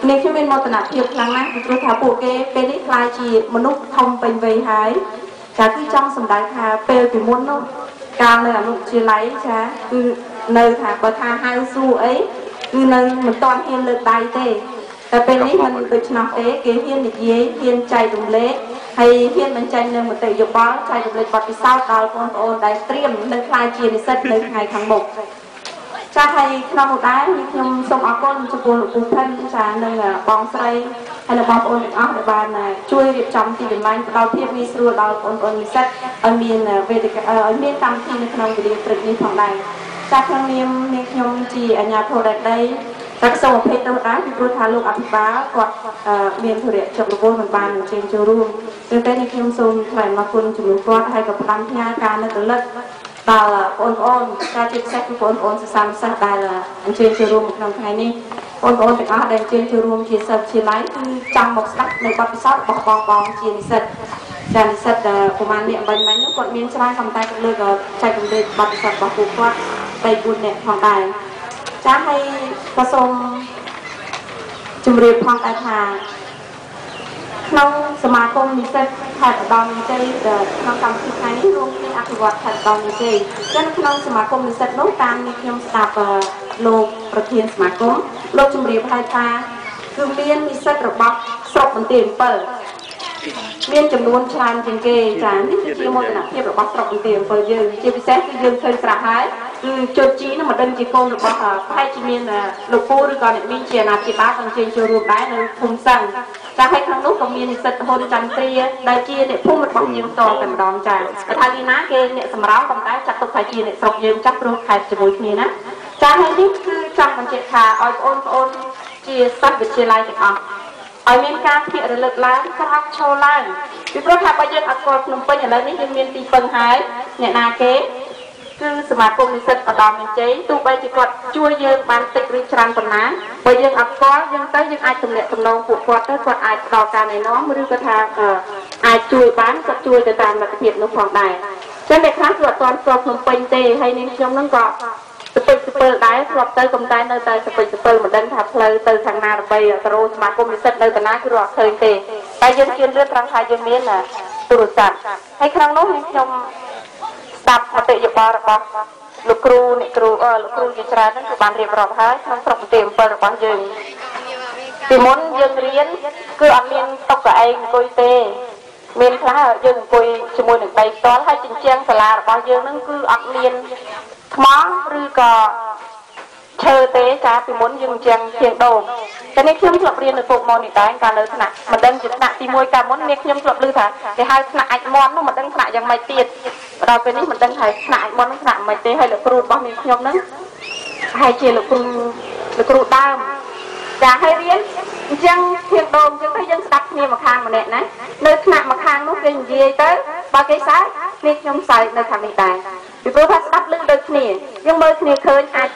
នេះខ្ញុំមានមោទនភាពខ្លាំងណាស់ពីព្រោះថាពួកគេពេលនេះខ្លាចជាមនុស្សធំពេញវ័យហើយចាគឺចង់សម្ដៅថាពេលពីមុននោះកាលនៅអនុវិទ្យាល័យចាគឺនៅថាបើថាហៅសួរអីគឺនៅមិនទាន់ហ៊ានលើកដៃទេតែពេលនេះមិនដូច្នោះទេគេហ៊ាននិយាយហ៊ានចែករំលែកហើយហ៊ានបញ្ចេញនៅមតិយោបល់ចែករំលែកបទពិសោធន៍ដល់បងប្អូនដែលត្រៀមនឹងខ្លាចជានិស្សិតនៅថ្ងៃខាងមុខចាហើយក្នុងនោះដែរខ្ញុំសូមអរគុណចំពោះលោកគ្រូផិនចានិងបងស្រីហើយនិងបងប្អូនទាំងអស់ដែលបានជួយរៀបចំទីកន្លែងផ្ដល់ភាពងាយស្រួលដល់បងប្អូននិស្សិតឲ្យមានវេទិកាឲ្យមានកម្មវិធីនៅក្នុងវេលាព្រឹកនេះផងដែរចាក្នុងនាមខ្ញុំជាអាជ្ញាធរដែនដីតែសូមអភ័យទោសដែរពីព្រោះថាលោកអភិបាលគាត់មានធុរៈជាប់រវល់មិនបានអញ្ជើញចូលរួមដូច្នេះខ្ញុំសូមថ្លែងអំណរគុណចំពោះគាត់ហើយក៏ផ្ដាំផ្ញើការនឹករលឹកដល់បងប្អូនការជាពិសេសគឺបងប្អូនសិស្សានុសិស្សដែលអញ្ជើញចូលរួមក្នុងថ្ងៃនេះបងប្អូនទាំងអស់ដែលអញ្ជើញចូលរួមជាសិស្សជាឡៃគឺចង់មកស្ដាប់នៅបទពិសោធន៍របស់បងជានិស្សិតចានិស្សិតប្រហែលនេះអំបញ្ញនោះគាត់មានច្រើនសំតែគាត់លើកចែករំលែកបទពិសោធន៍របស់ពួកគាត់3-4នាក់ផងដែរចាហើយក៏សូមជម្រាបផងដែរថាក្នុងសមាគមនិស្សិតខេត្តឧត្តរមានជ័យក្នុងកម្មវិធីថ្ងៃនេះរួមគ្នាអភិវឌ្ឍខេត្តឧត្តរមានជ័យចឹងក្នុងសមាគមនិស្សិតនោះតាមនេះខ្ញុំស្ដាប់លោកប្រធានសមាគមលោកជម្រាបឲ្យថាគឺមាននិស្សិតរបស់ស្រុកបន្ទាយ7មានចំនួនច្រើនជាងគេចានេះគឺជាមោទនភាពរបស់ស្រុកបន្ទាយ7យើងជាពិសេសគឺយើងឃើញស្រាប់ហើយគឺជោគជីនឹងមិនដឹងជាកូនរបស់ប្រហែលជាមានលោកពូឬក៏អ្នកមីងជាអាណាព្យាបាលក៏ជើញចូលរួមដែរនៅភូមិសឹងចាហើយក្នុងនោះក៏មាននិស្សិតរហូតចន្ទ្រាដែលជាអ្នកភូមិរបស់យើងតតែម្ដងចាថាលីណាគេអ្នកសម្រោងប៉ុន្តែចាត់ទុកថាជាអ្នកស្រុកយើងចាស់ព្រោះខេត្តជាមួយគ្នាណាចាហើយនេះគឺចង់បញ្ជាក់ថាឲ្យបងប្អូនជាសិស្សវិទ្យាល័យទាំងអស់ឲ្យមានការភាករលឹកឡើងក្រោកឈរឡើងពីព្រោះថាបើយើងអត់ស្គាល់ភ្នំពេញឥឡូវនេះយើងមានទីពឹងហើយអ្នកណាគេគឺសមាគមនិស្សិតឧត្តរមានជ័យទោះបីជាគាត់ជួយយើងបានតិចឬច្រើនប៉ុណ្ណាបើយើងអត់ស្គាល់យើងទៅយើងអាចទំនាក់ទំនងពួកគាត់ទៅគាត់អាចផ្ដល់ការណែនាំឬក៏ថាអាចជួយបានគាត់ជួយទៅតាមលទ្ធភាពនោះផងដែរចឹងអ្នកខ្លះគឺអត់ទាន់ស្គាល់ភ្នំពេញទេហើយនាងខ្ញុំនឹងក៏ស្ពេចស្ពិលដែរធ្លាប់ទៅកំតែនៅតែស្ពេចស្ពិលមិនដឹងថាផ្លូវទៅខាងណាដើម្បីទៅរកសមាគមនិស្សិតនៅតាណាគឺរកឃើញទេតែយើងជឿនលឿនត្រង់ថាយើងមានទូរស័ព្ទហើយក្នុងនោះខ្ញុំស្ដាប់មតិយោបល់របស់លោកគ្រូអ្នកគ្រូលោកគ្រូជាច្រើនហ្នឹងគឺបានរៀបរាប់ហើយក្នុងស្រុកបន្ទាយ7របស់យើងពីមុនយើងរៀនគឺអត់មានតុកៅអីអង្គុយទេមានខ្លះយើងអង្គុយជាមួយនឹងដីផ្ទាល់ហើយជញ្ជាំងសាលារបស់យើងហ្នឹងគឺអត់មានថ្មឬក៏ឈើទេចាពីមុនយើងជញ្ជាំងជាងដូងតែនេះខ្ញុំធ្លាប់រៀននៅពុកម៉ូនីដែរកាលនៅថ្នាក់មិនដឹងជាថ្នាក់ទី1កាលមុននេះខ្ញុំធ្លាប់ឮថាគេហៅថ្នាក់អាចមន់នោះមិនដឹងថ្នាក់យ៉ាងម៉េចទៀតដល់ពេលនេះមិនដឹងថាថ្នាក់អាចមន់នោះថ្នាក់មិនទេហើយលោកគ្រូរបស់នាងខ្ញុំហ្នឹងហើយជាលោកគ្រូដើមចាហើយរៀនអញ្ចឹងជាងដូងអញ្ចឹងទៅយើងស្ដាប់គ្នាមកខាងម្នាក់ណានៅថ្នាក់មកខាងនោះគេនិយាយទៅបើគេសើចនេះខ្ញុំសើចនៅខាងនេះដែរពីព្រោះថាស្ដាប់ឮដូចគ្នាយើងមើលគ្នាឃើញអាច